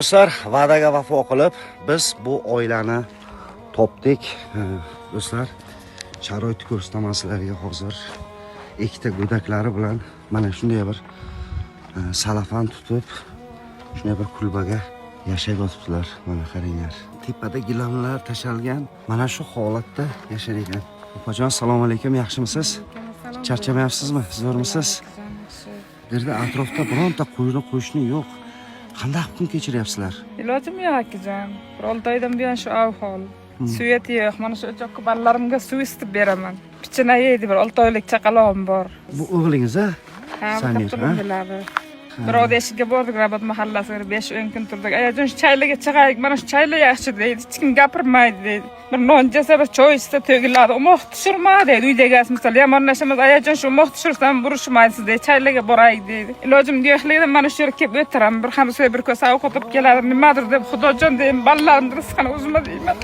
Do'stlar, va'daga vafo qilib, biz bu oilani topdik. Do'stlar, sharoit ko'rsataman sizlarga hozir. Ikkita go'daklari bilan mana shunday bir salafan tutib, shunday bir kulbaga yashab yotibdilar. Mana qaranglar. Tepada gilamlar tashalgan. Mana shu holatda yashar ekan. Opajon, assalomu alaykum, yaxshimisiz? Charchamayapsizmi? Zo'rmisiz? Bu yerda atrofda bironta qo'yni qo'shni yo'q. Qanday kun kechiryapsizlar? Ilojim yo'q akajon. Bir 6 oydan buyon shu ahvol. Suv yo'q. Mana shu o'choqqa ballalarimga suv isitib beraman. Pichina yeydi, bir 6 oylik chaqalog'im bor. Bu o'g'lingiz, ha? Ha, Samir, ha? Birovda eshigiga bordik, Rabat mahallasiga 5-10 kun turdik. Ayajon shu chaylaga chiqaylik, mana shu chayla yaxshi deydi. Hech kim gapirmaydi deydi. Bir non jasa, bir choy ichsa to'giladi. Umoq tushirma deydi. Uydagi misol yomonlashamiz, ayajon shu umoq tushirsam burishmaysiz deydi. Chaylaga boraylik deydi. Ilojim yo'qligidan mana shu yerga kelib o'tiraman. Bir hamsa bir ko'sa ovqat olib keladi. Nimadir deb Xudojon deyman, ballalarimni rizqini o'zim deyman.